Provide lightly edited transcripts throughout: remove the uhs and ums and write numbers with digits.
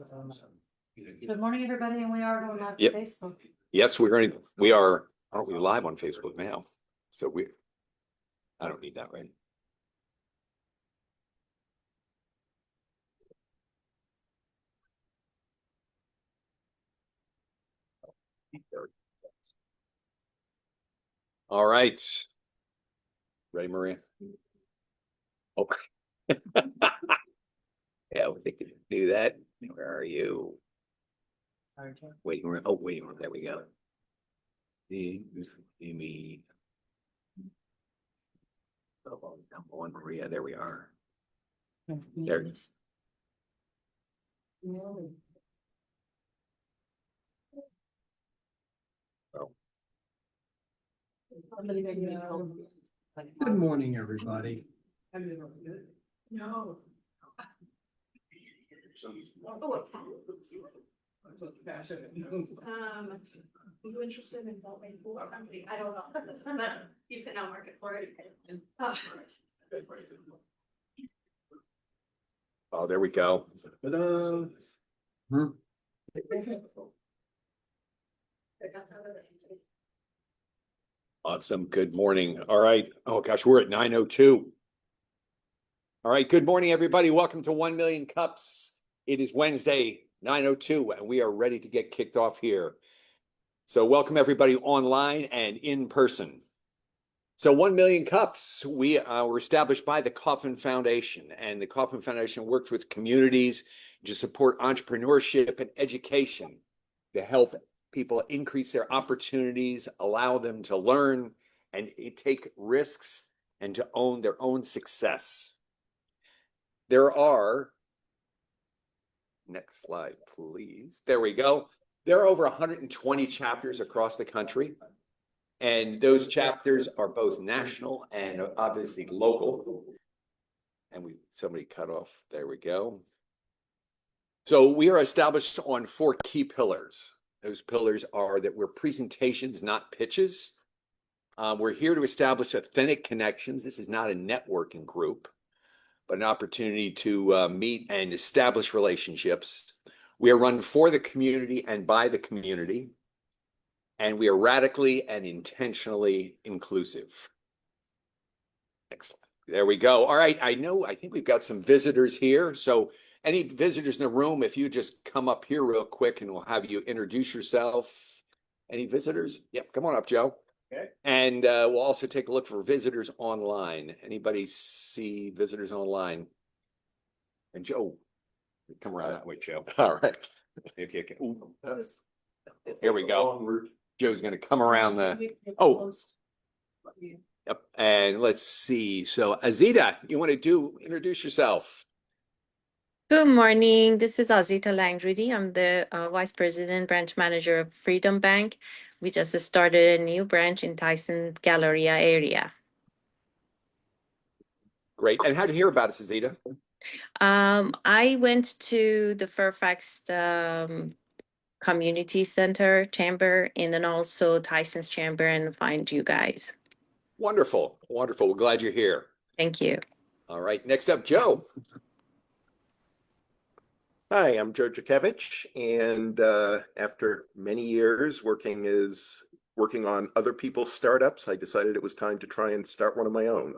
Good morning, everybody, and we are going live Yep. on Facebook. Yes, we are, aren't we live on Facebook now? So I don't need that, right? All right. Ready, Maria? Oh. Yeah, we can do that. Where are you? Wait, wait, there we go. Come on, Maria, there we are. There it is. Oh. Good morning, everybody. No. Are you interested in voting for a company? I don't know. You can now market for it. Oh, there we go. Awesome. Good morning. All right. Oh gosh, we're at 9:02. All right. Good morning, everybody. Welcome to 1 Million Cups. It is Wednesday, 9:02, and we are ready to get kicked off here. So welcome everybody online and in person. So 1 Million Cups, we were established by the Kauffman Foundation, and the Kauffman Foundation works with communities to support entrepreneurship and education to help people increase their opportunities, allow them to learn and take risks and to own their own success. There are, next slide, please. There we go. There are over 120 chapters across the country. And those chapters are both national and obviously local. And somebody cut off. There we go. So we are established on 4 key pillars. Those pillars are that we're presentations, not pitches. We're here to establish authentic connections. This is not a networking group, but an opportunity to meet and establish relationships. We are run for the community and by the community. And we are radically and intentionally inclusive. Excellent. There we go. All right. I think we've got some visitors here. So any visitors in the room, if you just come up here real quick and we'll have you introduce yourself. Any visitors? Yep. Come on up, Joe. Okay. And we'll also take a look for visitors online. Anybody see visitors online? And Joe, come around that way, Joe. All right. If you can. Here we go. Joe's going to come around the, yep. And let's see. So Azita, you want to introduce yourself? Good morning. This is Azita Langridi. I'm the Vice President, Branch Manager of Freedom Bank. We just started a new branch in Tyson Galleria area. Great. And how did you hear about us, Azita? I went to the Fairfax Community Center Chamber and then also Tyson's Chamber and find you guys. Wonderful. Wonderful. We're glad you're here. Thank you. All right. Next up, Joe. Hi, I'm Joe Jakevich, and after many years working on other people's startups, I decided it was time to try and start one of my own.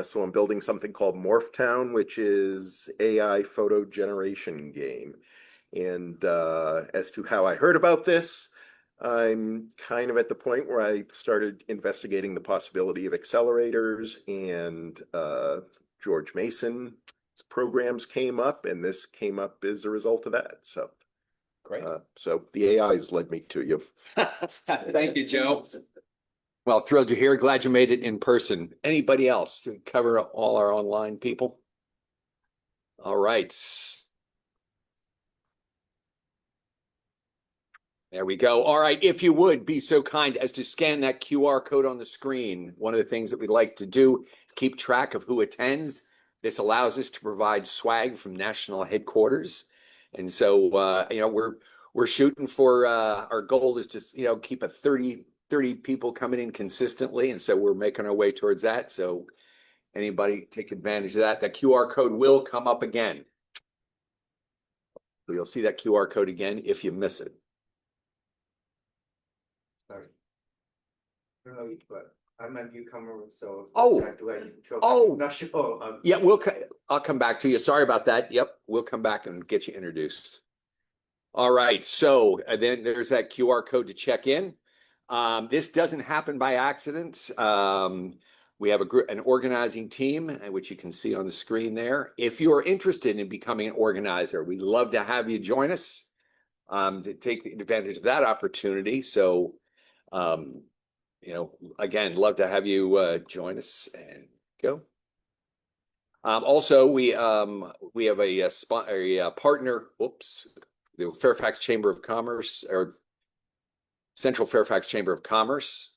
So I'm building something called Morphtown, which is AI photo generation game. And as to how I heard about this, I'm kind of at the point where I started investigating the possibility of accelerators, and George Mason's programs came up, and this came up as a result of that. So great. So the AIs led me to you. Thank you, Joe. Well, thrilled you're here. Glad you made it in person. Anybody else to cover all our online people? All right. There we go. All right. If you would be so kind as to scan that QR code on the screen. One of the things that we'd like to do is keep track of who attends. This allows us to provide swag from national headquarters. And so, we're shooting for, our goal is to, keep a 30 people coming in consistently. And so we're making our way towards that. So anybody take advantage of that. That QR code will come up again. So you'll see that QR code again if you miss it. Sorry. I don't know, but I'm a newcomer, so. Oh. Do I show- Oh. I'm not sure. Yeah, I'll come back to you. Sorry about that. Yep, we'll come back and get you introduced. All right, so then there's that QR code to check in. This doesn't happen by accident. We have an organizing team, which you can see on the screen there. If you are interested in becoming an organizer, we'd love to have you join us to take advantage of that opportunity. So, again, love to have you join us and go. Also, we have a partner. Oops, the Fairfax Chamber of Commerce or Central Fairfax Chamber of Commerce.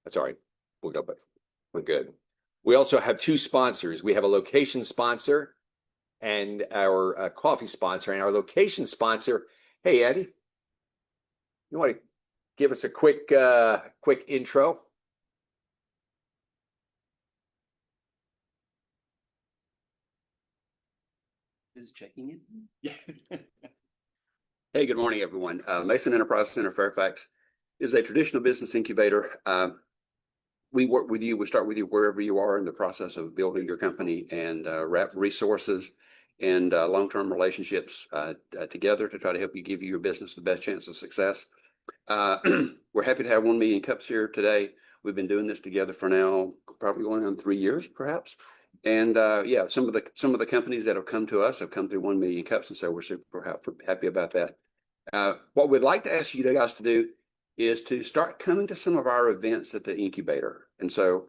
That's all right. We'll go back. We're good. We also have two sponsors. We have a location sponsor and our coffee sponsor. And our location sponsor, hey Eddie, you want to give us a quick intro? Is checking in. Hey, good morning, everyone. Mason Enterprise Center Fairfax is a traditional business incubator. We work with you. We start with you wherever you are in the process of building your company and wrap resources and long-term relationships together to try to help you give your business the best chance of success. We're happy to have 1 Million Cups here today. We've been doing this together for now, probably going on 3 years, perhaps. And yeah, some of the companies that have come to us have come through 1 Million Cups, and so we're super happy about that. What we'd like to ask you guys to do is to start coming to some of our events at the incubator. And so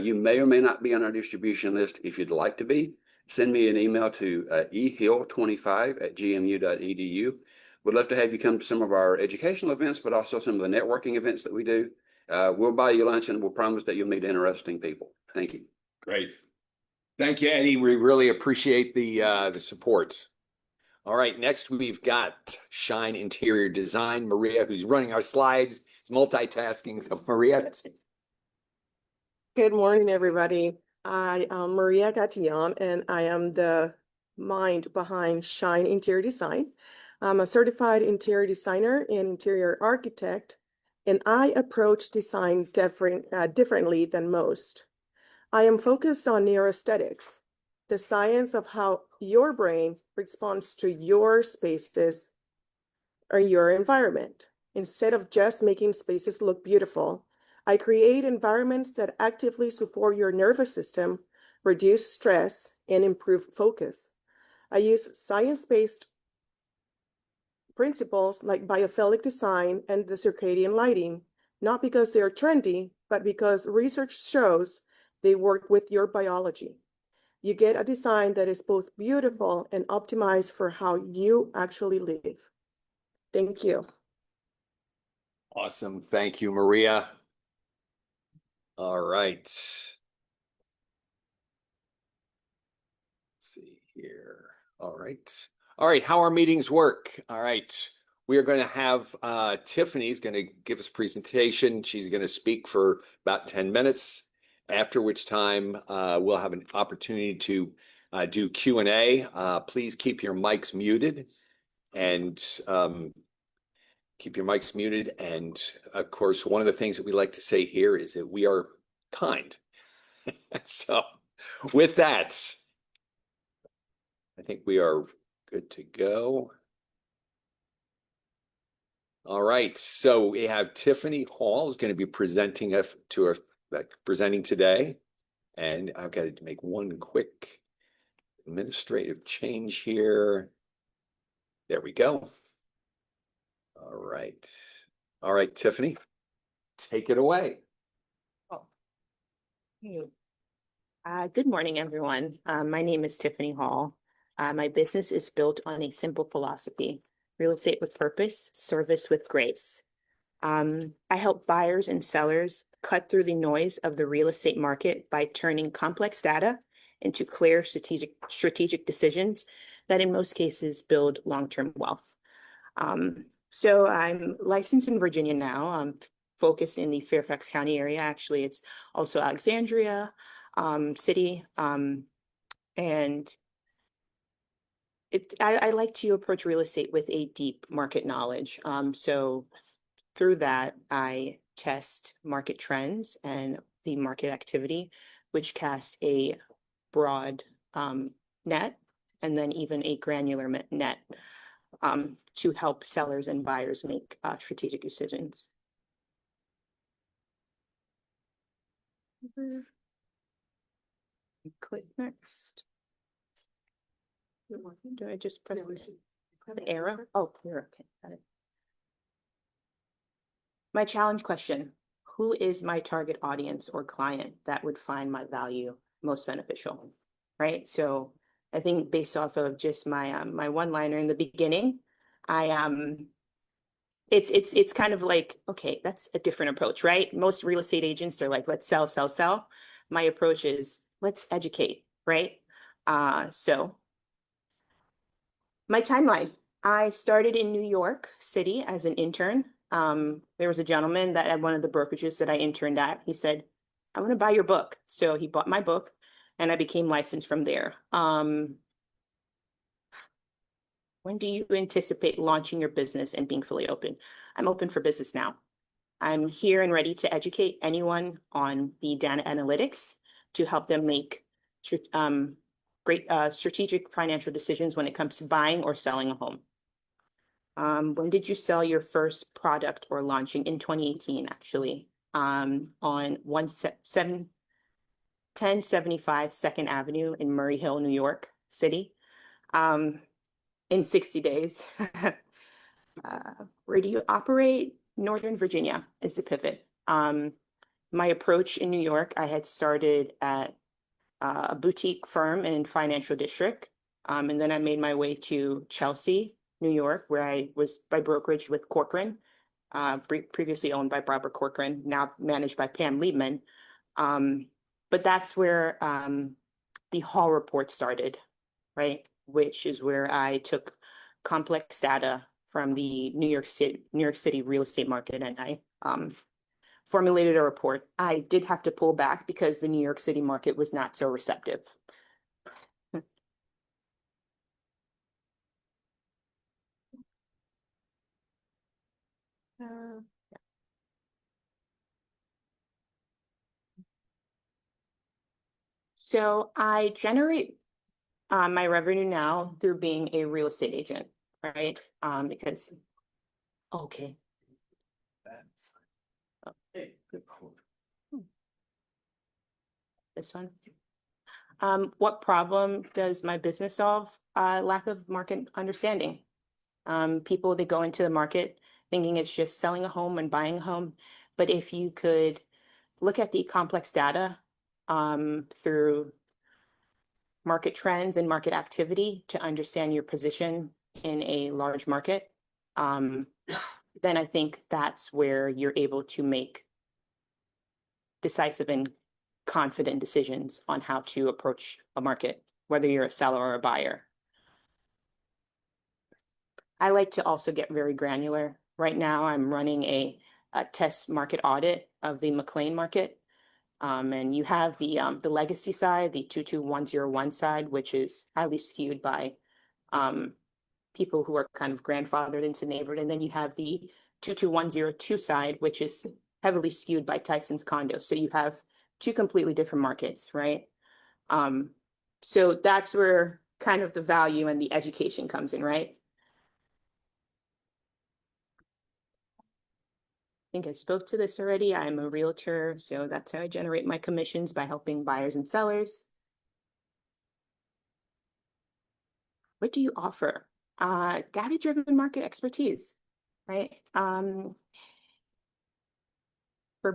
you may or may not be on our distribution list. If you'd like to be, send me an email to ehill25@gmu.edu. We'd love to have you come to some of our educational events, but also some of the networking events that we do. We'll buy you lunch and we'll promise that you'll meet interesting people. Thank you. Great. Thank you, Eddie. We really appreciate the support. All right, next we've got Shine Interior Design, Maria, who's running our slides. It's multitasking. So Maria. Good morning, everybody. I am Maria Gatillon, and I am the mind behind Shine Interior Design. I'm a certified interior designer and interior architect, and I approach design differently than most. I am focused on neuroaesthetics, the science of how your brain responds to your spaces or your environment. Instead of just making spaces look beautiful, I create environments that actively support your nervous system, reduce stress, and improve focus. I use science-based principles like biophilic design and the circadian lighting, not because they're trendy, but because research shows they work with your biology. You get a design that is both beautiful and optimized for how you actually live. Thank you. Awesome. Thank you, Maria. All right. Let's see here. All right. All right. How our meetings work. All right. We are going to have Tiffany's going to give us a presentation. She's going to speak for about 10 minutes, after which time we'll have an opportunity to do Q&A. Please keep your mics muted and keep your mics muted. And of course, one of the things that we like to say here is that we are kind. So with that, I think we are good to go. All right. So we have Tiffany Hall is going to be presenting today. And I've got to make one quick administrative change here. There we go. All right. All right, Tiffany, take it away. Good morning, everyone. My name is Tiffany Hall. My business is built on a simple philosophy: real estate with purpose, service with grace. I help buyers and sellers cut through the noise of the real estate market by turning complex data into clear strategic decisions that in most cases build long-term wealth. So I'm licensed in Virginia now. I'm focused in the Fairfax County area. Actually, it's also Alexandria City. And I like to approach real estate with a deep market knowledge. So through that, I test market trends and the market activity, which casts a broad net and then even a granular net to help sellers and buyers make strategic decisions. Click next. Do I just press the arrow? Oh, here, okay, got it. My challenge question: who is my target audience or client that would find my value most beneficial? Right. So I think based off of just my my one-liner in the beginning, it's kind of like, okay, that's a different approach, right? Most real estate agents are like, let's sell, sell, sell. My approach is let's educate, right? So my timeline. I started in New York City as an intern. There was a gentleman that at one of the brokerages that I interned at, he said, I want to buy your book. So he bought my book and I became licensed from there. When do you anticipate launching your business and being fully open? I'm open for business now. I'm here and ready to educate anyone on the data analytics to help them make great strategic financial decisions when it comes to buying or selling a home. When did you sell your first product or launching? In 2018, actually, on 1075 2nd Avenue in Murray Hill, New York City, in 60 days. Where do you operate? Northern Virginia is the pivot. My approach in New York, I had started at a boutique firm in Financial District. And then I made my way to Chelsea, New York, where I was by brokerage with Corcoran, previously owned by Barbara Corcoran, now managed by Pam Liebman. But that's where the Hall report started, right? Which is where I took complex data from the New York City real estate market, and I formulated a report. I did have to pull back because the New York City market was not so receptive. So I generate my revenue now through being a real estate agent, right? Because, okay. This one. What problem does my business solve? Lack of market understanding. People, they go into the market thinking it's just selling a home and buying a home. But if you could look at the complex data through market trends and market activity to understand your position in a large market, then I think that's where you're able to make decisive and confident decisions on how to approach a market, whether you're a seller or a buyer. I like to also get very granular. Right now, I'm running a test market audit of the McLean market. And you have the legacy side, the 22101 side, which is highly skewed by people who are kind of grandfathered into the neighborhood. And then you have the 22102 side, which is heavily skewed by Tyson's condo. So you have two completely different markets, right? So that's where kind of the value and the education comes in, right? I think I spoke to this already. I'm a realtor, so that's how I generate my commissions, by helping buyers and sellers. What do you offer? Data-driven market expertise, right? For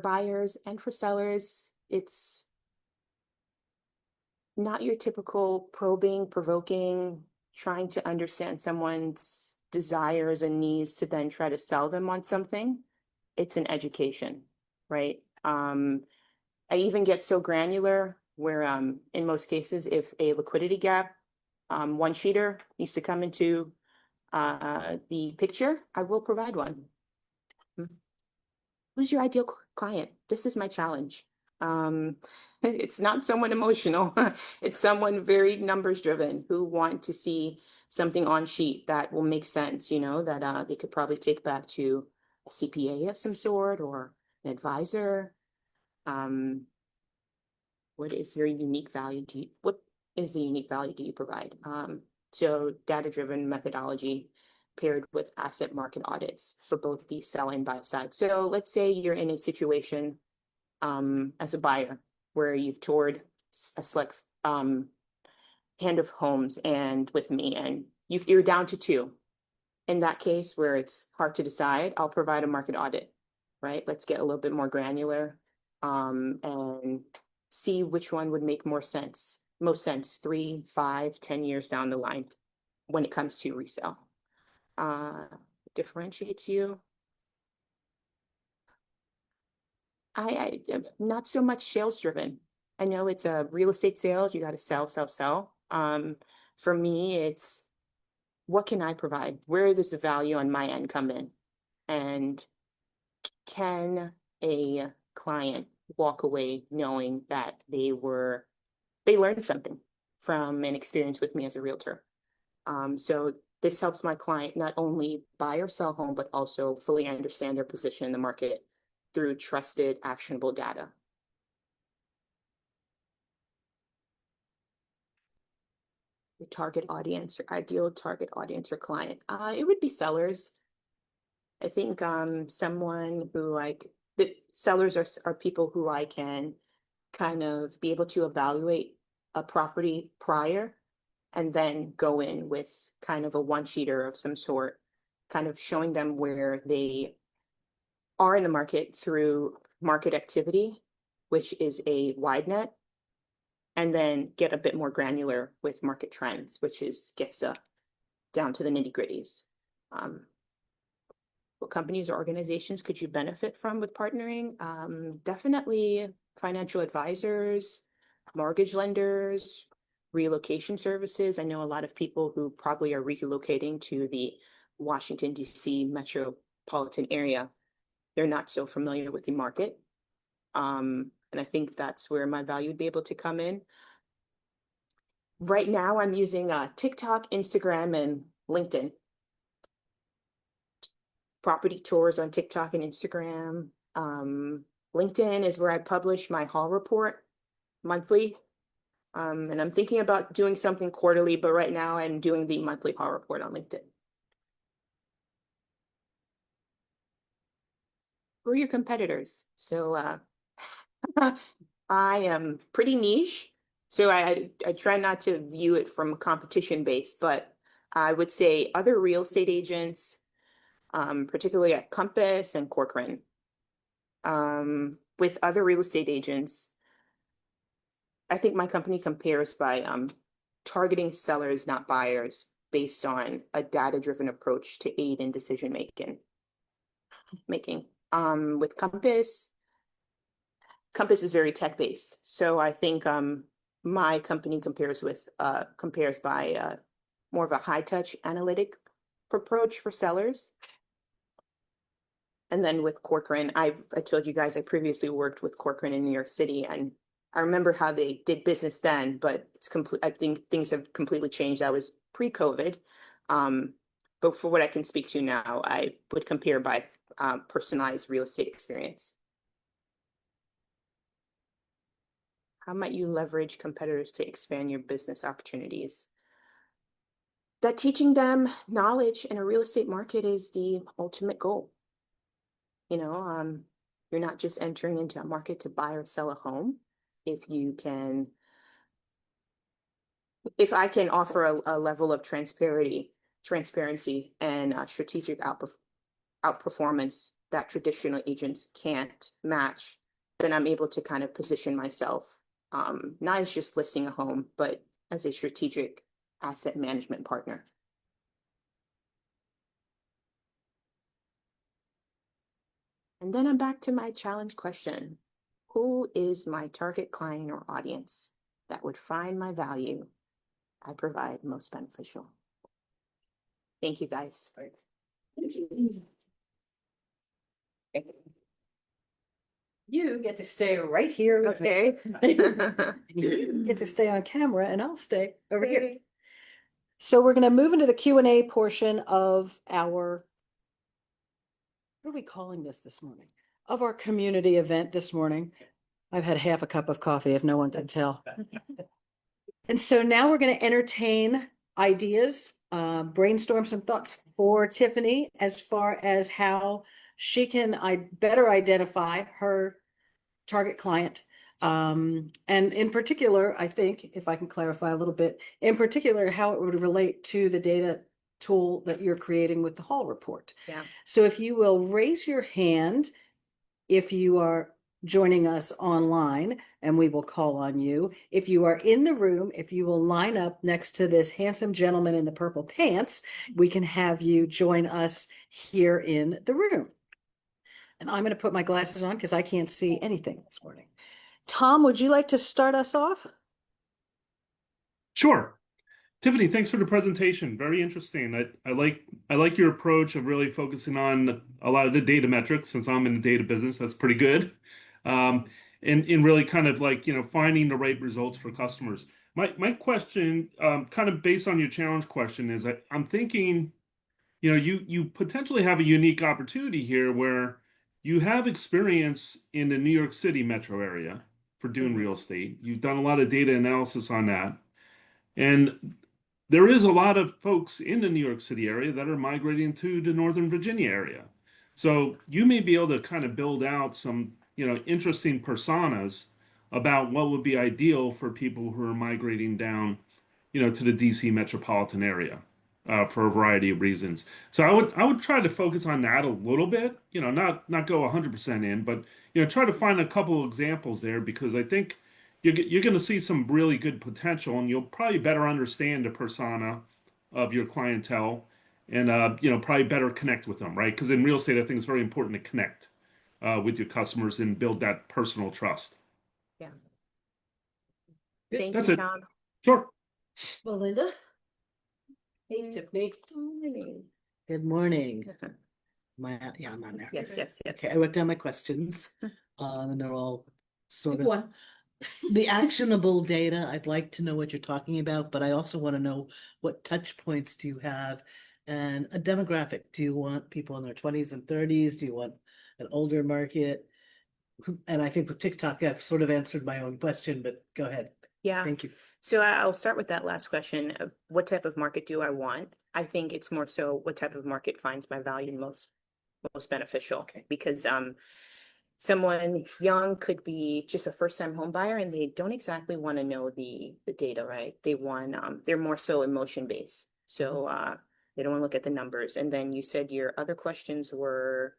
buyers and for sellers, it's not your typical probing, provoking, trying to understand someone's desires and needs to then try to sell them on something. It's an education, right? I even get so granular where in most cases, if a liquidity gap, one sheeter needs to come into the picture, I will provide one. Who's your ideal client? This is my challenge. It's not someone emotional. It's someone very numbers driven who want to see something on sheet that will make sense, you know, that they could probably take back to a CPA of some sort or an advisor. What is your unique value what is the unique value do you provide? So data-driven methodology paired with asset market audits for both the sell and buy side. So let's say you're in a situation as a buyer where you've toured a select hand of homes and with me, and you're down to two. In that case where it's hard to decide, I'll provide a market audit, right? Let's get a little bit more granular and see which one would make most sense 3, 5, 10 years down the line when it comes to resale. Differentiates you. I am not so much sales driven. I know it's a real estate sales, you got to sell, sell, sell. For me, it's what can I provide? Where does the value on my end come in? And can a client walk away knowing that they learned something from an experience with me as a realtor? So this helps my client not only buy or sell home, but also fully understand their position in the market through trusted, actionable data. Your target audience, your ideal target audience or client. It would be sellers. I think someone who the sellers are people who I can kind of be able to evaluate a property prior and then go in with kind of a one-sheeter of some sort, kind of showing them where they are in the market through market activity, which is a wide net, and then get a bit more granular with market trends, which gets down to the nitty-gritties. What companies or organizations could you benefit from with partnering? Definitely financial advisors, mortgage lenders, relocation services. I know a lot of people who probably are relocating to the Washington, D.C. metropolitan area. They're not so familiar with the market. And I think that's where my value would be able to come in. Right now, I'm using TikTok, Instagram, and LinkedIn. Property tours on TikTok and Instagram. LinkedIn is where I publish my hall report monthly. And I'm thinking about doing something quarterly, but right now I'm doing the monthly hall report on LinkedIn. Who are your competitors? So I am pretty niche. So I try not to view it from competition based, but I would say other real estate agents, particularly at Compass and Corcoran. With other real estate agents, I think my company compares by targeting sellers, not buyers, based on a data-driven approach to aid in decision making. With Compass is very tech-based. So I think my company compares by more of a high-touch analytic approach for sellers. And then with Corcoran, I told you guys I previously worked with Corcoran in New York City, and I remember how they did business then, but I think things have completely changed. That was pre-COVID. But for what I can speak to now, I would compare by personalized real estate experience. How might you leverage competitors to expand your business opportunities? That teaching them knowledge in a real estate market is the ultimate goal. You know, you're not just entering into a market to buy or sell a home. If I can offer a level of transparency and strategic outperformance that traditional agents can't match, then I'm able to kind of position myself, not as just listing a home, but as a strategic asset management partner. And then I'm back to my challenge question. Who is my target client or audience that would find my value I provide most beneficial? Thank you, guys. You get to stay right here. Okay. You get to stay on camera and I'll stay over here. So we're going to move into the Q&A portion of our, what are we calling this morning? Of our community event this morning. I've had half a cup of coffee, if no one can tell. And so now we're going to entertain ideas, brainstorm some thoughts for Tiffany as far as how she can better identify her target client. And in particular, I think, if I can clarify a little bit, in particular, how it would relate to the data tool that you're creating with the Hall report. Yeah. So if you will raise your hand, if you are joining us online, and we will call on you. If you are in the room, if you will line up next to this handsome gentleman in the purple pants, we can have you join us here in the room. And I'm going to put my glasses on because I can't see anything this morning. Tom, would you like to start us off? Sure. Tiffany, thanks for the presentation. Very interesting. I like your approach of really focusing on a lot of the data metrics. Since I'm in the data business, that's pretty good. And really kind of like, finding the right results for customers. My question, kind of based on your challenge question, is I'm thinking, you potentially have a unique opportunity here where you have experience in the New York City metro area for doing real estate. You've done a lot of data analysis on that. And there is a lot of folks in the New York City area that are migrating to the Northern Virginia area. So you may be able to kind of build out some, interesting personas about what would be ideal for people who are migrating down, to the DC metropolitan area. For a variety of reasons. So I would try to focus on that a little bit, not go 100% in, but try to find a couple of examples there, because I think you're going to see some really good potential, and you'll probably better understand the persona of your clientele, and probably better connect with them, right? Because in real estate, I think it's very important to connect with your customers and build that personal trust. Yeah. That's you, it. Tom. Sure. Belinda? Hey, Tiffany. Good morning. Yeah, I'm on there. Yes. Okay, I wrote down my questions, and they're all sort of the actionable data. I'd like to know what you're talking about, but I also want to know what touch points do you have, and a demographic. Do you want people in their 20s and 30s? Do you want an older market? And I think with TikTok, I've sort of answered my own question, but go ahead. Yeah. Thank you. So I'll start with that last question of what type of market do I want? I think it's more so what type of market finds my value most beneficial. Okay. Because someone young could be just a first-time home buyer, and they don't exactly want to know the data, right? They want they're more so emotion-based. So they don't want to look at the numbers. And then you said your other questions were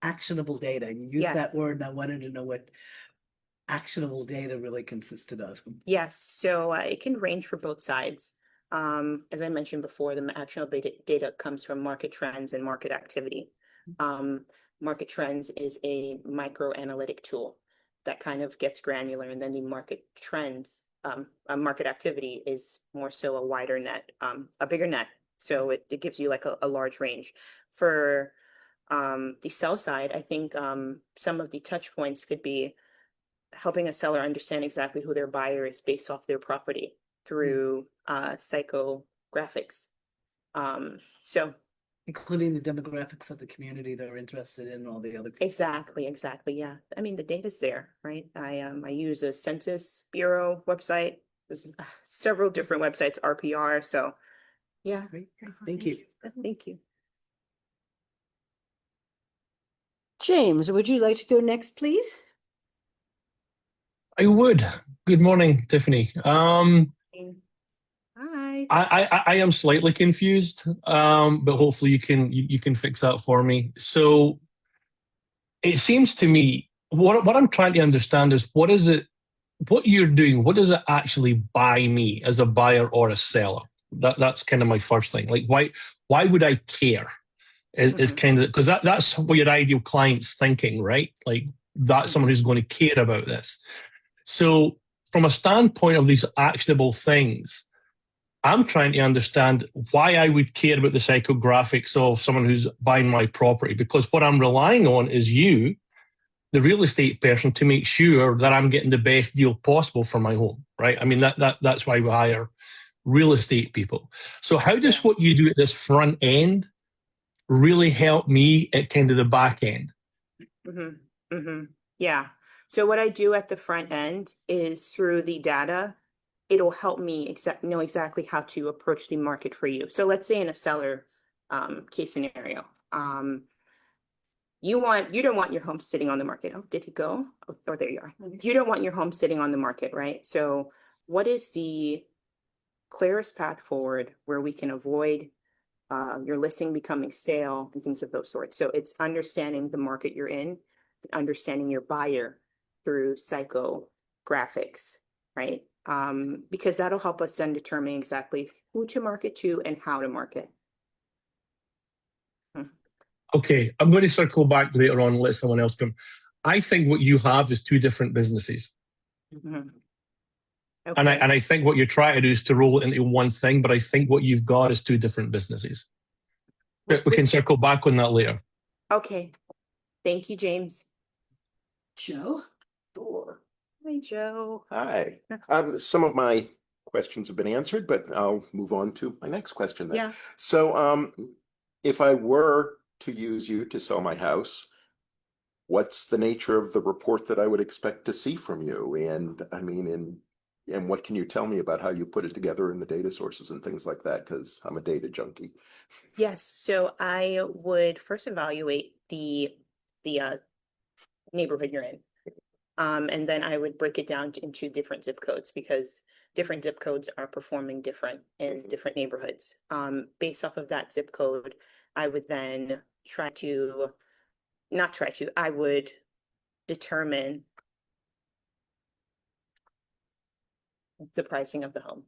actionable data. You used that word, and I wanted to know what actionable data really consisted of. Yes, so it can range for both sides. As I mentioned before, the actionable data comes from market trends and market activity. Market trends is a micro analytic tool that kind of gets granular, and then the market trends, market activity is more so a wider net, a bigger net. So it gives you like a large range. For the sell side, I think some of the touch points could be helping a seller understand exactly who their buyer is based off their property through psychographics. So including the demographics of the community they're interested in, and all the other. Exactly. Yeah. I mean, the data's there, right? I use a Census Bureau website. There's several different websites, RPR. So yeah. Great. Thank you. Thank you. James, would you like to go next, please? I would. Good morning, Tiffany. Hi. I am slightly confused, but hopefully you can fix that for me. So it seems to me what I'm trying to understand is what you're doing. What does it actually buy me as a buyer or a seller? That's kind of my first thing. Like why would I care? Is kind of, because that's what your ideal client's thinking, right? Like that's someone who's going to care about this. So from a standpoint of these actionable things, I'm trying to understand why I would care about the psychographics of someone who's buying my property, because what I'm relying on is you, the real estate person, to make sure that I'm getting the best deal possible for my home, right? I mean, that's why we hire real estate people. So how does what you do at this front end really help me at kind of the back end? Yeah. So what I do at the front end is through the data, it'll help me know exactly how to approach the market for you. So let's say in a seller case scenario, you don't want your home sitting on the market. Oh, did it go? Oh, there you are. You don't want your home sitting on the market, right? So what is the clearest path forward where we can avoid your listing becoming stale and things of those sorts? So it's understanding the market you're in, understanding your buyer through psychographics, right? Because that'll help us then determine exactly who to market to and how to market. Okay, I'm going to circle back later on and let someone else come. I think what you have is two different businesses. Okay. And I think what you're trying to do is to roll it into one thing, but I think what you've got is two different businesses. But we can circle back on that later. Okay. Thank you, James. Joe? Sure. Hi, Joe. Hi. Some of my questions have been answered, but I'll move on to my next question then. Yeah. So, if I were to use you to sell my house, what's the nature of the report that I would expect to see from you? And I mean, and what can you tell me about how you put it together in the data sources and things like that? Because I'm a data junkie. Yes. So I would first evaluate the neighborhood you're in. And then I would break it down into different zip codes because different zip codes are performing different in different neighborhoods. Based off of that zip code, I would then I would determine the pricing of the home.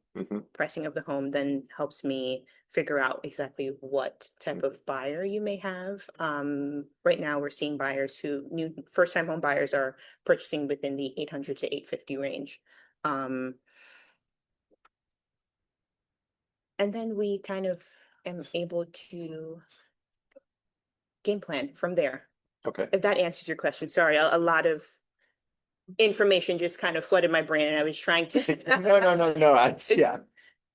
Pricing of the home then helps me figure out exactly what type of buyer you may have. Right now we're seeing buyers new first-time home buyers are purchasing within the 800 to 850 range. And then we kind of am able to game plan from there. Okay. If that answers your question. Sorry, a lot of information just kind of flooded my brain and I was trying to No. Yeah.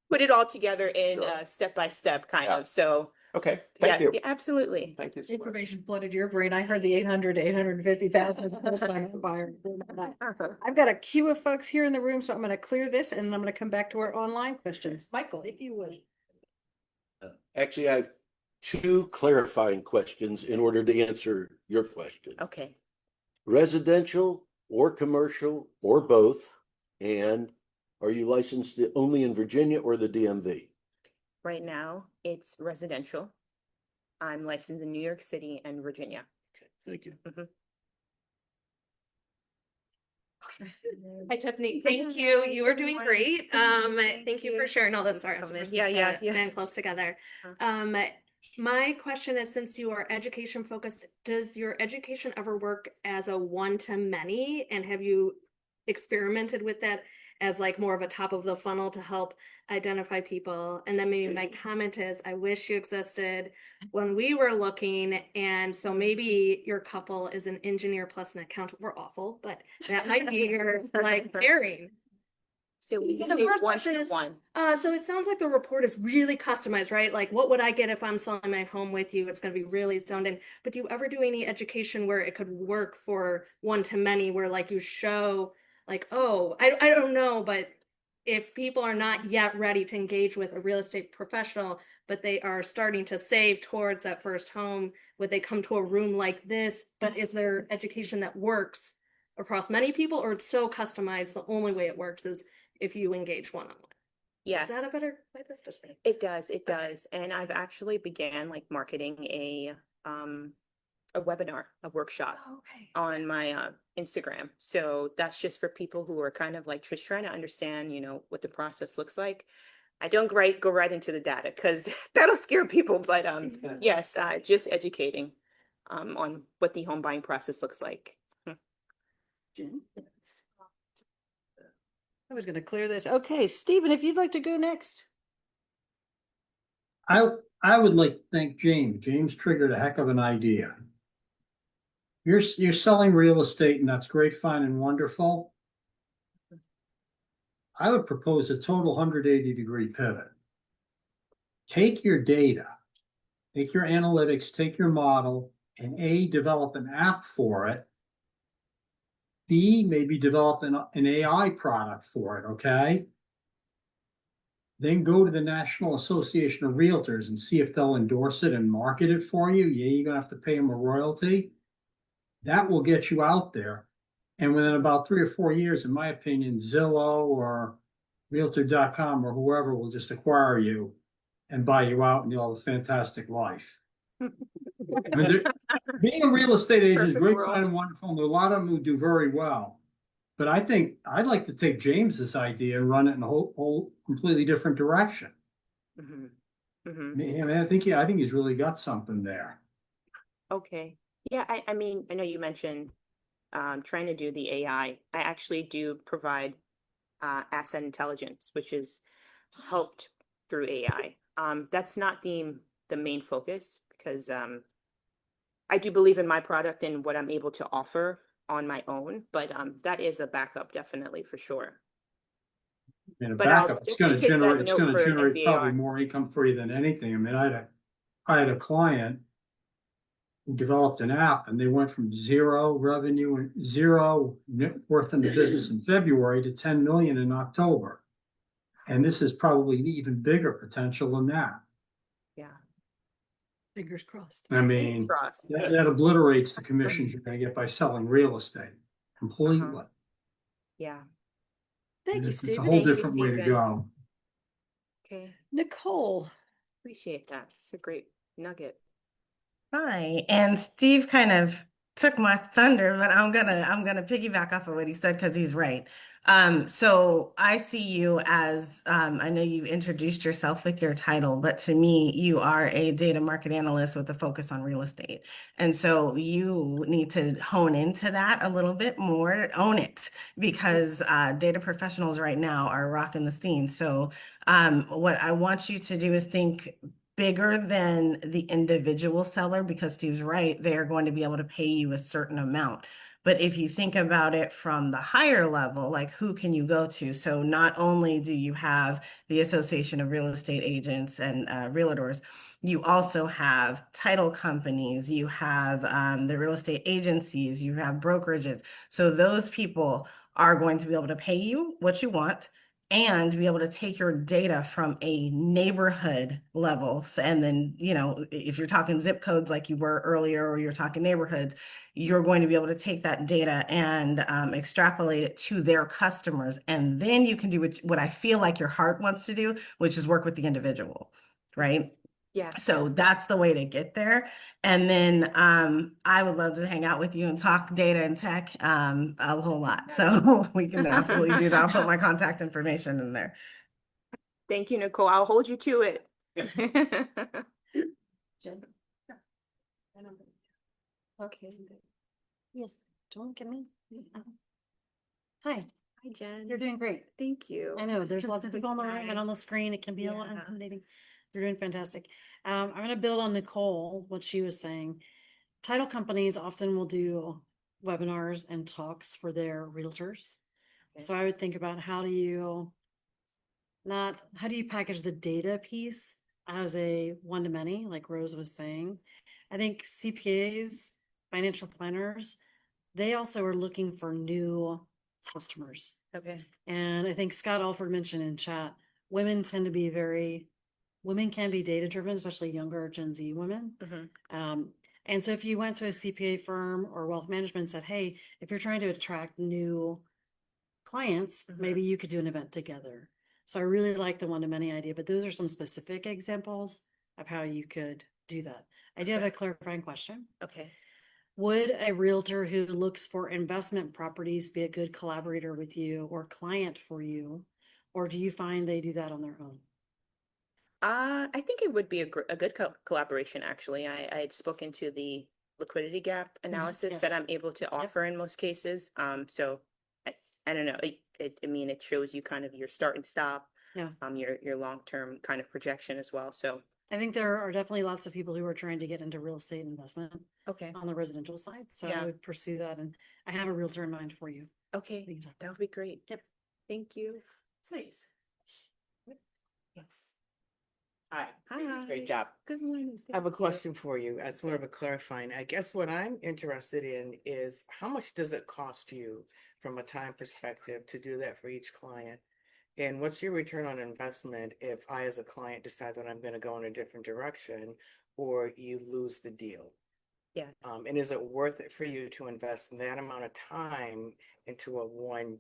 put it all together in Sure. Step by step kind Yeah. of. So Okay. Thank you. yeah, absolutely. Thank you so much. Information flooded your brain. I heard the 800 to 850,000 first-time buyer. I've got a queue of folks here in the room, so I'm going to clear this and I'm going to come back to our online questions. Michael, if you would. Actually, I have two clarifying questions in order to answer your question. Okay. Residential or commercial or both? And are you licensed only in Virginia or the DMV? Right now, it's residential. I'm licensed in New York City and Virginia. Okay, thank you. Hi, Tiffany. Thank you. You are doing great. Thank you for sharing all this. Sorry, I'm supposed Yeah. stand close together. My question is, since you are education focused, does your education ever work as a one-to-many? And have you experimented with that as like more of a top of the funnel to help identify people? And then maybe my comment is, I wish you existed when we were looking. And so maybe your couple is an engineer plus an accountant. We're awful, but that might be your like pairing. So we The say first one question to is, one. so it sounds like the report is really customized, right? Like, what would I get if I'm selling my home with you? It's going to be really zoned in. But do you ever do any education where it could work for one-to-many, where like you show, like, oh, I don't know, but if people are not yet ready to engage with a real estate professional, but they are starting to save towards that first home, would they come to a room like this? But is there education that works across many people, or it's so customized, the only way it works is if you engage one-on-one? Yes. Is that a better way to just say? It does. And I've actually began like marketing a webinar, a workshop on my Instagram. So that's just for people who are kind of like just trying to understand, what the process looks like. I don't go right into the data because that'll scare people, but yes, just educating on what the home buying process looks like. Jen? I was going to clear this. Okay, Stephen, if you'd like to go next. I would like to thank James. James triggered a heck of an idea. You're selling real estate, and that's great, fine, and wonderful. I would propose a total 180-degree pivot. Take your data, take your analytics, take your model, and A, develop an app for it. B, maybe develop an AI product for it, okay? Then go to the National Association of Realtors and see if they'll endorse it and market it for you. Yeah, you're gonna have to pay them a royalty. That will get you out there. And within about 3 or 4 years, in my opinion, Zillow or Realtor.com or whoever will just acquire you and buy you out, and you'll have a fantastic life. I mean, being a real estate agent is Perfect great, world. fun, and wonderful, and there are a lot of them who do very well. But I think I'd like to take James's idea and run it in a whole completely different direction. Mhm. I Mhm. mean, I think he's really got something there. Okay. Yeah, I mean, I know you mentioned trying to do the AI. I actually do provide asset intelligence, which is helped through AI. That's not the main focus because I do believe in my product and what I'm able to offer on my own, but that is a backup definitely for sure. And a But I'll backup, definitely take that it's note gonna for generate probably FVAR. more income for you than anything. I mean, I had a client who developed an app, and they went from zero revenue and zero net worth in the business in February to 10 million in October. And this is probably even bigger potential than that. Yeah. Fingers crossed. I mean, Crossed. that obliterates the commissions you're gonna get by selling real estate completely. Yeah. Thank you, It's a Stephen. whole Thank you, different way to Stephen. go. Okay. Nicole. Appreciate that. It's a great nugget. Hi, and Steve kind of took my thunder, but I'm gonna piggyback off of what he said because he's right. So I see you as I know you've introduced yourself with your title, but to me, you are a data market analyst with a focus on real estate. And so you need to hone into that a little bit more, own it, because data professionals right now are rocking the scene. So what I want you to do is think bigger than the individual seller, because Steve's right, they're going to be able to pay you a certain amount. But if you think about it from the higher level, like who can you go to? So not only do you have the Association of Real Estate Agents and Realtors, you also have title companies, you have the real estate agencies, you have brokerages. So those people are going to be able to pay you what you want and be able to take your data from a neighborhood level. So, and then, you know, if you're talking zip codes like you were earlier, or you're talking neighborhoods, you're going to be able to take that data and extrapolate it to their customers. And then you can do what I feel like your heart wants to do, which is work with the individual, right? Yes. So that's the way to get there. And then I would love to hang out with you and talk data and tech a whole lot. So we can absolutely do that. I'll put my contact information in there. Thank you, Nicole. I'll hold you to it. Okay. Yes, don't get me. Hi, Hi, Jen. you're doing great. Thank you. I know there's lots of people in the room Hi. and on the screen. It can be a little Yeah. intimidating. You're doing fantastic. I'm going to build on Nicole, what she was saying. Title companies often will do webinars and talks for their realtors. Okay. So I would think about how do you package the data piece as a one-to-many, like Rose was saying. I think CPAs, financial planners, they also are looking for new customers. Okay. And I think Scott Alford mentioned in chat, women can be data driven, especially younger Gen Z women. And so if you went to a CPA firm or wealth management and said, hey, if you're trying to attract new clients, maybe you could do an event together. So I really like the one-to-many idea, but those are some specific examples of how you could do that. I do have a clarifying question. Okay. Would a realtor who looks for investment properties be a good collaborator with you or client for you? Or do you find they do that on their own? I think it would be a good collaboration, actually. I had spoken to the liquidity gap analysis that Yes. I'm able to offer in most cases. So I don't know. I mean, it shows you kind of your start and stop, Yeah. your long-term kind of projection as well. So I think there are definitely lots of people who are trying to get into real estate investment okay. on the residential side. So Yeah. I would pursue that. And I have a realtor in mind for you. Okay, We can talk. that would be great. Yep. Thank you. Please. Yes. Hi. Hi. Great job. Good morning. I have a question for you. It's more of a clarifying. I guess what I'm interested in is how much does it cost you from a time perspective to do that for each client? And what's your return on investment if I, as a client, decide that I'm going to go in a different direction or you lose the deal? Yes. And is it worth it for you to invest that amount of time into a one?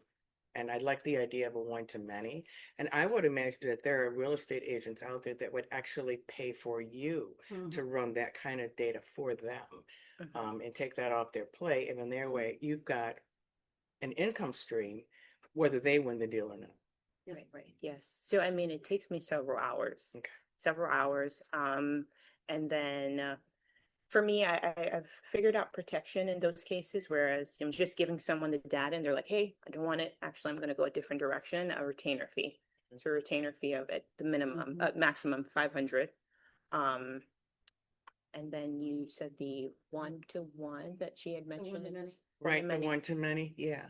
And I like the idea of a one-to-many. And I would imagine that there are real estate agents out there that would actually pay for you to run that kind of data for them, and take that off their plate. And in their way, you've got an income stream, whether they win the deal or not. Right, right. Yes. So, I mean, it takes me several hours. Okay. Several hours. And then for me, I've figured out protection in those cases, whereas I'm just giving someone the data and they're like, hey, I don't want it. Actually, I'm going to go a different direction, a retainer fee. So a retainer fee of at the minimum, maximum 500. And then you said the one-to-one that she had mentioned. Right, the one-to-many, yeah.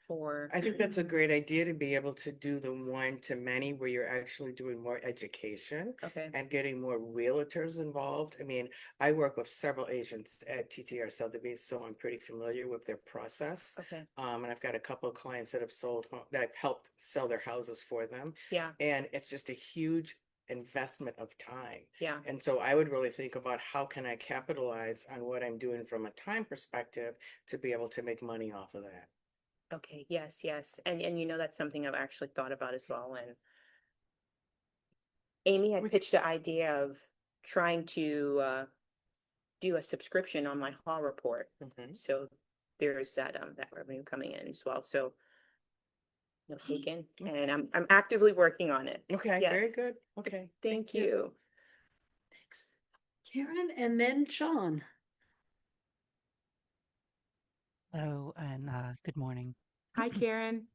For I think that's a great idea to be able to do the one-to-many where you're actually doing more education Okay. and getting more realtors involved. I mean, I work with several agents at TTR Sotheby, so I'm pretty familiar with their process. Okay. And I've got a couple of clients that have that I've helped sell their houses for them. Yeah. And it's just a huge investment of time. Yeah. And so I would really think about how can I capitalize on what I'm doing from a time perspective to be able to make money off of that. Okay, yes, yes. And you know, that's something I've actually thought about as well. And Amy had pitched the idea of trying to do a subscription on my hall report. So there's that revenue coming in as well. So no taken. And I'm actively working on it. Okay, Yes. very good. Okay. Thank you. Thanks. Karen and then Sean. Hello and good morning. Hi, Karen.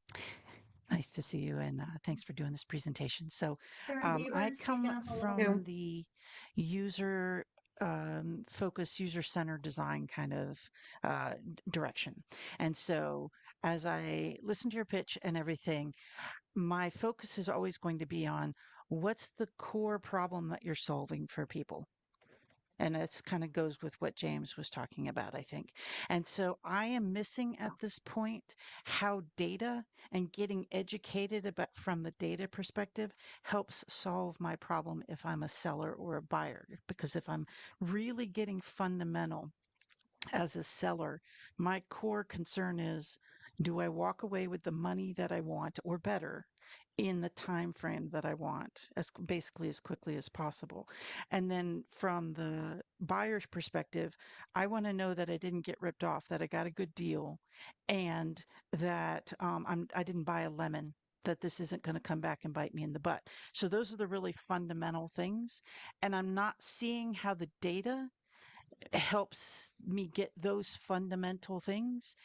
Nice to see you and thanks for doing this presentation. So Karen, do you I mind speaking come up a little from the user focus, user-centered design kind of direction. And so as I listen to your pitch and everything, my focus is always going to be on what's the core problem that you're solving for people. And this kind of goes with what James was talking about, I think. And so I am missing at this point how data and getting educated about from the data perspective helps solve my problem if I'm a seller or a buyer. Because if I'm really getting fundamental as a seller, my core concern is, do I walk away with the money that I want or better in the time frame that I want, as basically as quickly as possible? And then from the buyer's perspective, I want to know that I didn't get ripped off, that I got a good deal, and that I didn't buy a lemon, that this isn't going to come back and bite me in the butt. So those are the really fundamental things. And I'm not seeing how the data helps me get those fundamental things.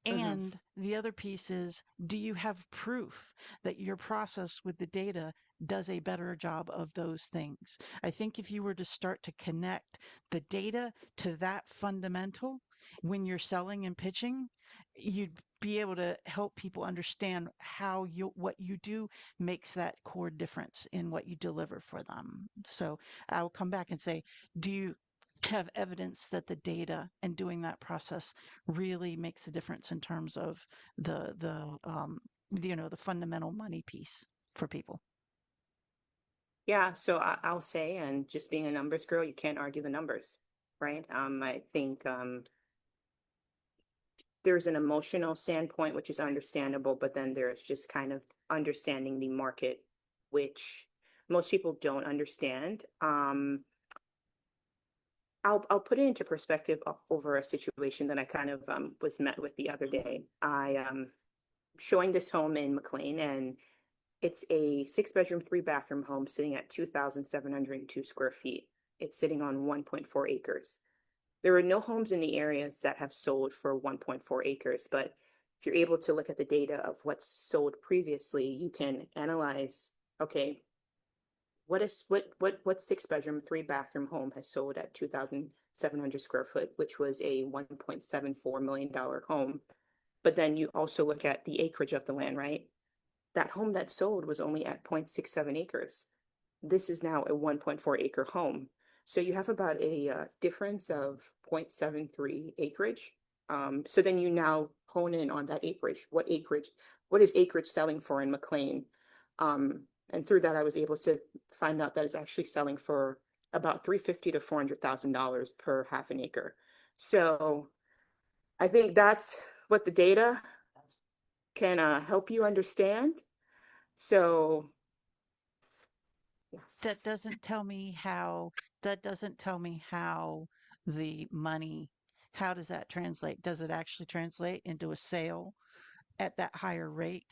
And the other piece is, do you have proof that your process with the data does a better job of those things? I think if you were to start to connect the data to that fundamental when you're selling and pitching, you'd be able to help people understand how what you do makes that core difference in what you deliver for them. So I'll come back and say, do you have evidence that the data and doing that process really makes a difference in terms of the fundamental money piece for people? Yeah, so I'll say, and just being a numbers girl, you can't argue the numbers, right? I think there's an emotional standpoint, which is understandable, but then there's just kind of understanding the market, which most people don't understand. I'll put it into perspective over a situation that I kind of was met with the other day. I showing this home in McLean, and it's a 6-bedroom, 3-bathroom home sitting at 2,702 square feet. It's sitting on 1.4 acres. There are no homes in the areas that have sold for 1.4 acres, but if you're able to look at the data of what's sold previously, you can analyze, okay, what 6-bedroom, 3-bathroom home has sold at 2,700 square foot, which was a $1.74 million home. But then you also look at the acreage of the land, right? that home that sold was only at 0.67 acres. This is now a 1.4 acre home. So you have about a difference of 0.73 acreage. So then you now hone in on that acreage. What is acreage selling for in McLean? And through that, I was able to find out that it's actually selling for about $350,000 to $400,000 per half an acre. So I think that's what the data can help you understand. So yes. That doesn't tell me how, the money, how does that translate? Does it actually translate into a sale at that higher rate?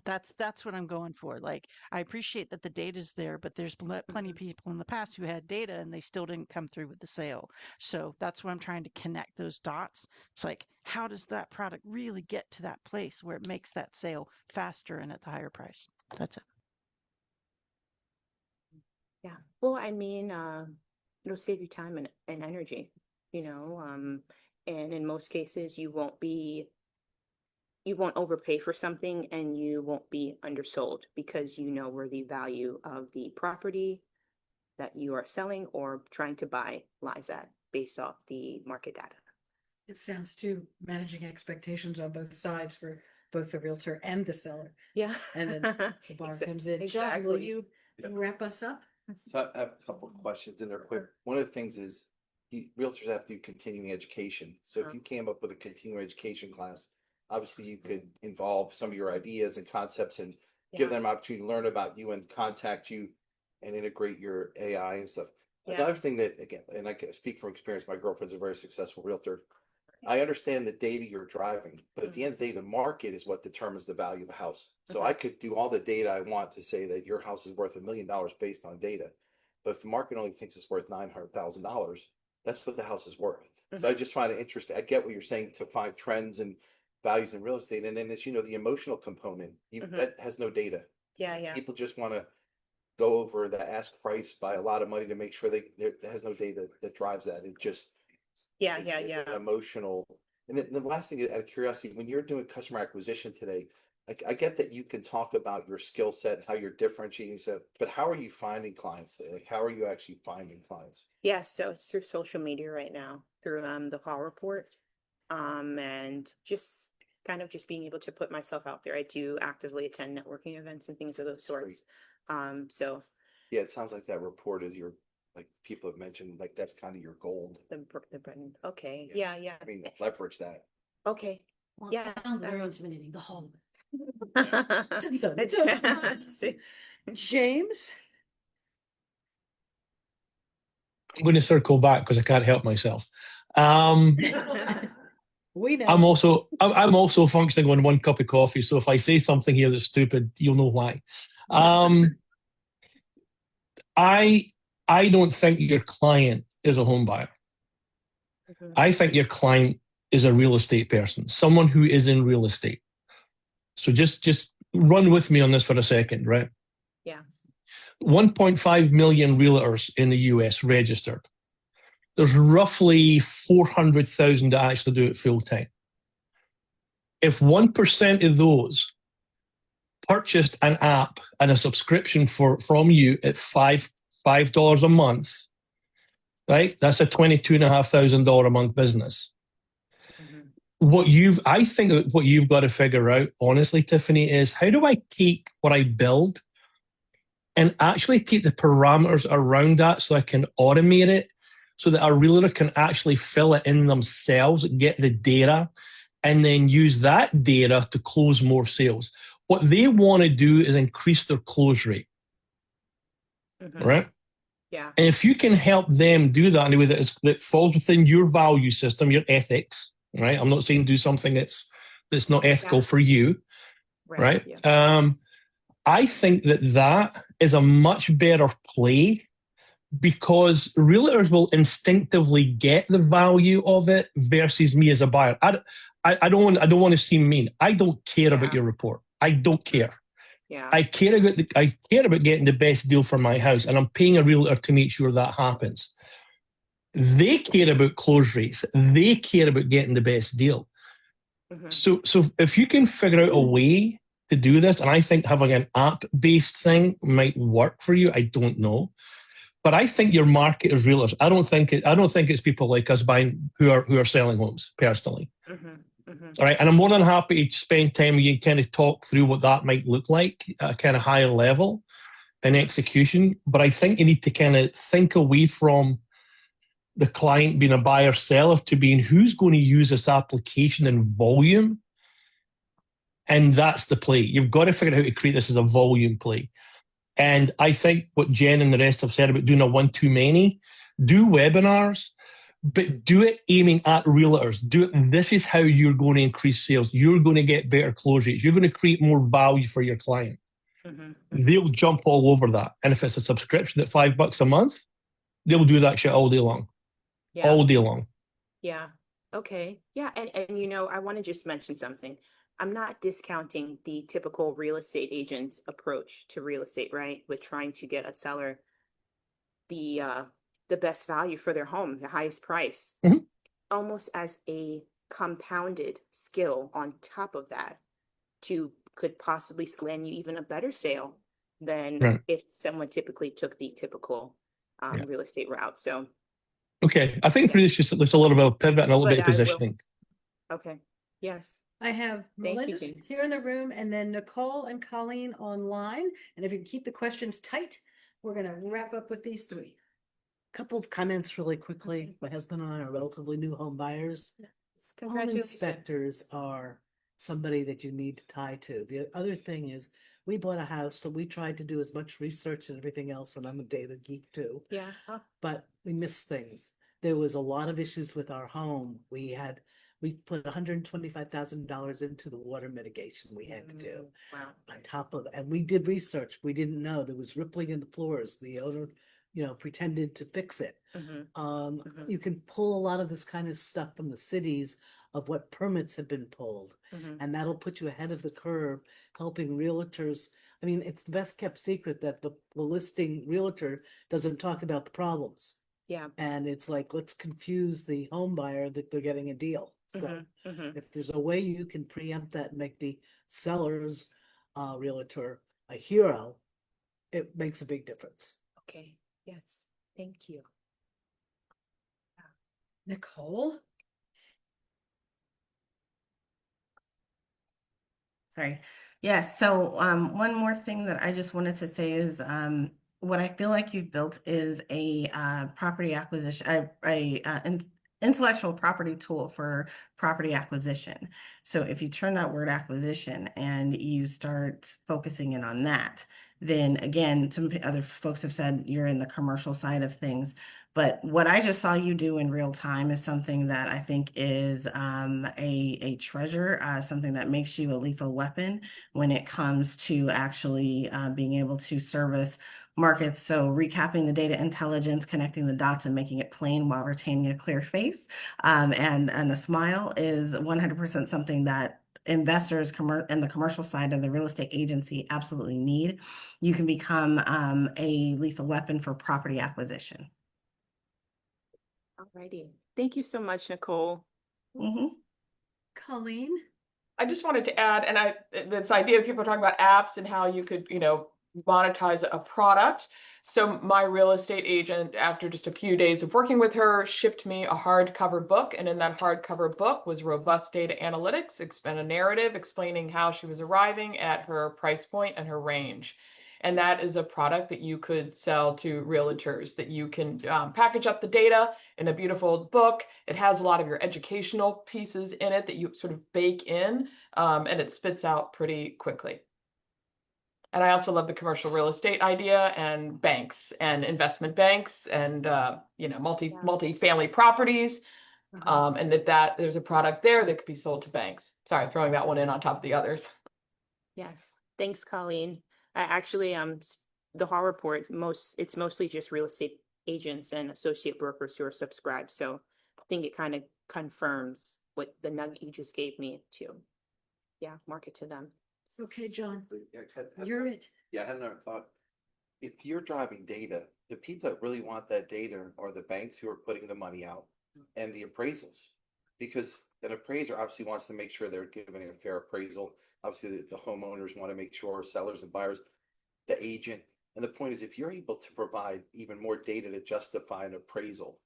That's what I'm going for. Like, I appreciate that the data's there, but there's plenty of people in the past who had data and they still didn't come through with the sale. So that's what I'm trying to connect those dots. It's like, how does that product really get to that place where it makes that sale faster and at the higher price? That's it. Yeah. Well, I mean, it'll save you time and energy, you know, and in most cases you won't overpay for something and you won't be undersold because you know where the value of the property that you are selling or trying to buy lies at based off the market data. It sounds too managing expectations on both sides for both the realtor and the seller. Yeah. And then the buyer comes in. John, will you wrap us up? So I have a couple of questions in there quick. One of the things is realtors have to do continuing education. So if you came up with a continuing education class, obviously you could involve some of your ideas and concepts and give them an opportunity to learn about you and contact you and integrate your AI and stuff. Another thing that, again, and I can speak from experience, my girlfriend's a very successful realtor. I understand the data you're driving, but at the end of the day, the market is what determines the value of the house. So I could do all the data I want to say that your house is worth $1 million based on data. But if the market only thinks it's worth $900,000, that's what the house is worth. So I just find it interesting. I get what you're saying to find trends and values in real estate. And then as you know, the emotional component, that has no data. Yeah. People just want to go over the ask price by a lot of money to make sure there has no data that drives that. It just is an emotional. And then the last thing, out of curiosity, when you're doing customer acquisition today, I get that you can talk about your skill set, how you're differentiating yourself, but how are you finding clients today? Like, how are you actually finding clients? Yeah, so it's through social media right now, through the call report, and just kind of just being able to put myself out there. I do actively attend networking events and things of those sorts. So yeah, it sounds like that report is your, like people have mentioned, like that's kind of your gold. the brand. Okay. Yeah. I mean, leverage that. Okay. Well, Yeah. sounds very intimidating, the whole. See. James? I'm going to circle back because I can't help myself. We know. I'm also functioning on one cup of coffee. So if I say something here that's stupid, you'll know why. I don't think your client is a home buyer. I think your client is a real estate person, someone who is in real estate. So just run with me on this for a second, right? Yeah. 1.5 million realtors in the US registered. There's roughly 400,000 that actually do it full time. If 1% of those purchased an app and a subscription from you at $5 a month, right? That's a $22,500 a month business. I think that what you've got to figure out, honestly, Tiffany, is how do I take what I build and actually take the parameters around that so I can automate it so that a realtor can actually fill it in themselves, get the data, and then use that data to close more sales. What they want to do is increase their close rate, right? Yeah. And if you can help them do that in a way that falls within your value system, your ethics, right? I'm not saying do something that's not ethical for you, right? I think that is a much better play because realtors will instinctively get the value of it versus me as a buyer. I don't want to seem mean. I don't care about your report. I don't care. Yeah. I care about getting the best deal for my house, and I'm paying a realtor to make sure that happens. They care about close rates. They care about getting the best deal. So if you can figure out a way to do this. And I think having an app-based thing might work for you. I don't know. But I think your market is realtors. I don't think it's people like us buying who are selling homes personally. All right. And I'm more than happy to spend time with you and kind of talk through what that might look like at a kind of higher level in execution. But I think you need to kind of think away from the client being a buyer seller to being who's going to use this application in volume. And that's the play. You've got to figure out how to create this as a volume play. And I think what Jen and the rest have said about doing a one-to-many, do webinars, but do it aiming at realtors. Do it. This is how you're going to increase sales. You're going to get better close rates. You're going to create more value for your client. They'll jump all over that. And if it's a subscription at $5 a month, they'll do that shit all day long. Yeah. All day long. Yeah. Okay. Yeah. And you know, I want to just mention something. I'm not discounting the typical real estate agent's approach to real estate, right? With trying to get a seller the best value for their home, the highest price, almost as a compounded skill on top of that could possibly land you even a better sale than if someone typically took the typical real estate route. So okay, I think for this just there's a little bit of pivot and a little bit of positioning. Okay. Yes. I have Thank you, Melinda James. here in the room, and then Nicole and Colleen online. And if you can keep the questions tight, we're going to wrap up with these three. Couple of comments really quickly. My husband and I are relatively new home buyers. Home Congratulations. inspectors are somebody that you need to tie to. The other thing is we bought a house, so we tried to do as much research and everything else, and I'm a data geek too. Yeah. But we missed things. There was a lot of issues with our home. We put $125,000 into the water mitigation we had to do. Wow. On top of, and we did research. We didn't know there was rippling in the floors. The owner, pretended to fix it. You can pull a lot of this kind of stuff from the cities of what permits have been pulled, and that'll put you ahead of the curve, helping realtors. I mean, it's the best kept secret that the listing realtor doesn't talk about the problems. Yeah. And it's like, let's confuse the home buyer that they're getting a deal. So if there's a way you can preempt that and make the seller's realtor a hero, it makes a big difference. Okay. Yes. Thank you. Nicole? Sorry. Yes. So one more thing that I just wanted to say is what I feel like you've built is a property acquisition, intellectual property tool for property acquisition. So if you turn that word acquisition and you start focusing in on that, then again, some other folks have said you're in the commercial side of things. But what I just saw you do in real time is something that I think is a treasure, something that makes you a lethal weapon when it comes to actually being able to service markets. So recapping the data intelligence, connecting the dots and making it plain while retaining a clear face and a smile is 100% something that investors in the commercial side of the real estate agency absolutely need. You can become a lethal weapon for property acquisition. Alrighty. Thank you so much, Nicole. Colleen? I just wanted to add, and this idea of people talking about apps and how you could, monetize a product. So my real estate agent, after just a few days of working with her, shipped me a hardcover book. And in that hardcover book was robust data analytics, a narrative explaining how she was arriving at her price point and her range. And that is a product that you could sell to realtors, that you can package up the data in a beautiful book. It has a lot of your educational pieces in it that you sort of bake in, and it spits out pretty quickly. And I also love the commercial real estate idea and banks and investment banks and multi-family properties. And that there's a product there that could be sold to banks. Sorry, throwing that one in on top of the others. Yes. Thanks, Colleen. Actually, the Hall report, it's mostly just real estate agents and associate brokers who are subscribed. So I think it kind of confirms what the nugget you just gave me to, market to them. Okay, John. You're it. Yeah, I had another thought. If you're driving data, the people that really want that data are the banks who are putting the money out and the appraisals. Because an appraiser obviously wants to make sure they're giving a fair appraisal. Obviously, the homeowners want to make sure, sellers and buyers, the agent. And the point is, if you're able to provide even more data to justify an appraisal,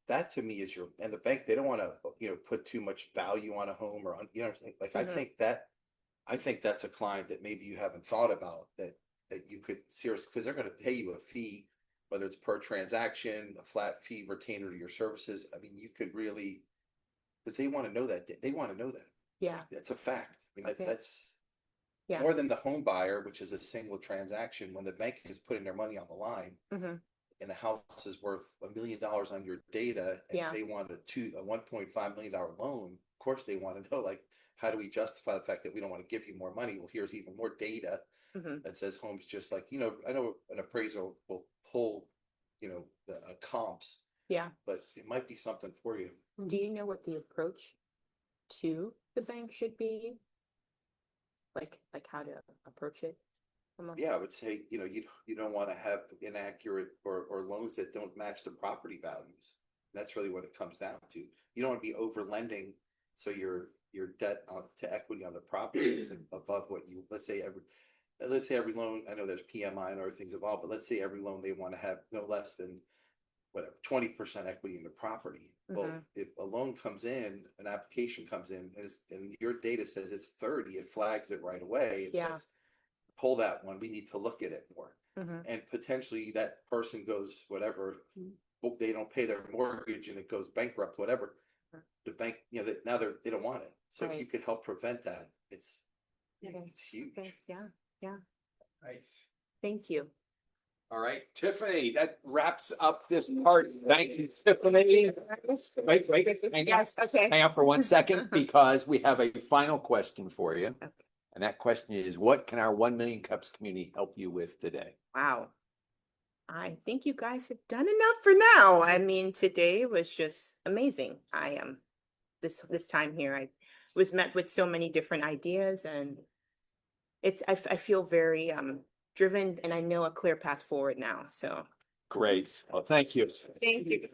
that to me is and the bank, they don't want to, put too much value on a home or, what I'm saying? Like, I think that's a client that maybe you haven't thought about that you could seriously, because they're going to pay you a fee, whether it's per transaction, a flat fee retainer to your services. I mean, you could really, because they want to know that. They want to know that. Yeah. That's a fact. I mean, Okay. that's Yeah. more than the home buyer, which is a single transaction. When the bank is putting their money on the line, and the house is worth $1 million on your data, and Yeah. they want a $1.5 million loan, of course they want to know, like, how do we justify the fact that we don't want to give you more money? Well, here's even more data that says homes just like, I know an appraiser will pull, the comps. Yeah. But it might be something for you. Do you know what the approach to the bank should be? Like how to approach it? Yeah, I would say, you don't want to have inaccurate or loans that don't match the property values. That's really what it comes down to. You don't want to be over lending, so your debt to equity on the property is above what let's say every loan, I know there's PMI and other things involved, but let's say every loan they want to have no less than whatever 20% equity in the property. Well, if a loan comes in, an application comes in, and your data says it's 30, it flags it right away. It says, pull that one, we need to look at it more. And potentially that person goes whatever, they don't pay their mortgage and it goes bankrupt, whatever. The bank, now they don't want it. So if you could help prevent that, it's huge. Okay. Yeah. Yeah. Nice. Thank you. All right, Tiffany, that wraps up this part. Thank you, Tiffany. Wait, Yes, okay. Hang out for 1 second because we have a final question for you. Okay. And that question is, what can our 1 Million Cups community help you with today? Wow. I think you guys have done enough for now. I mean, today was just amazing. I am this time here. I was met with so many different ideas, and I feel very driven, and I know a clear path forward now. So Great. Well, thank you. thank you.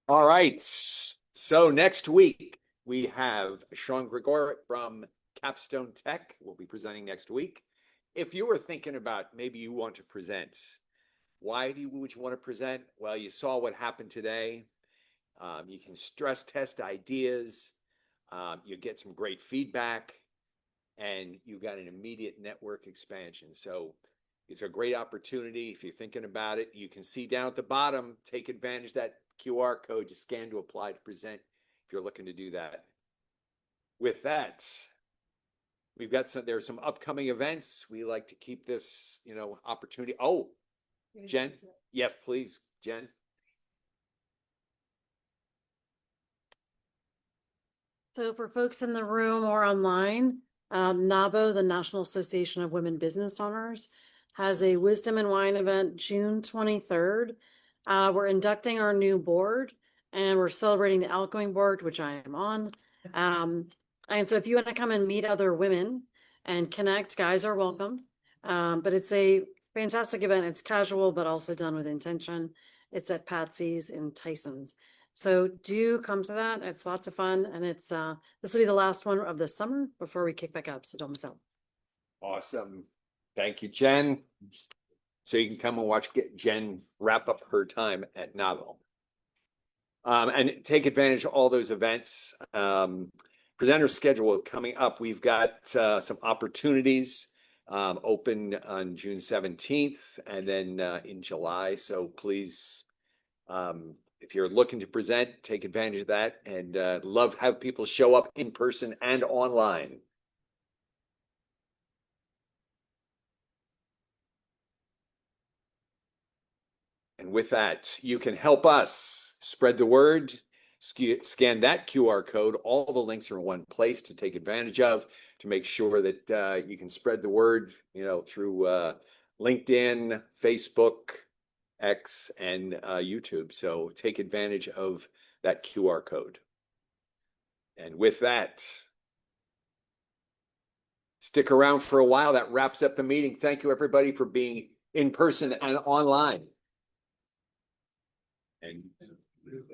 All right. So next week we have Sean Gregor from Capstone Tech. We'll be presenting next week. If you were thinking about maybe you want to present, would you want to present? Well, you saw what happened today. You can stress test ideas. You get some great feedback, and you got an immediate network expansion. So it's a great opportunity. If you're thinking about it, you can see down at the bottom, take advantage of that QR code to scan to apply to present if you're looking to do that. With that, there's some upcoming events. We like to keep this, opportunity. Oh, Jen. Yes, please, Jen. So for folks in the room or online, NABO, the National Association of Women Business Owners, has a Wisdom and Wine event June 23rd. We're inducting our new board, and we're celebrating the outgoing board, which I am on. And so if you want to come and meet other women and connect, guys are welcome. But it's a fantastic event. It's casual, but also done with intention. It's at Patsy's in Tyson's. So do come to that. It's lots of fun. And it's this will be the last one of the summer before we kick back up. So don't miss out. Awesome. Thank you, Jen. So you can come and watch Jen wrap up her time at Novel. And take advantage of all those events. Presenter schedule coming up. We've got some opportunities open on June 17th and then in July. So please, if you're looking to present, take advantage of that, and love have people show up in person and online. And with that, you can help us spread the word. Scan that QR code. All the links are in one place to take advantage of, to make sure that you can spread the word, through LinkedIn, Facebook, X, and YouTube. So take advantage of that QR code. And with that, stick around for a while. That wraps up the meeting. Thank you, everybody, for being in person and online. And to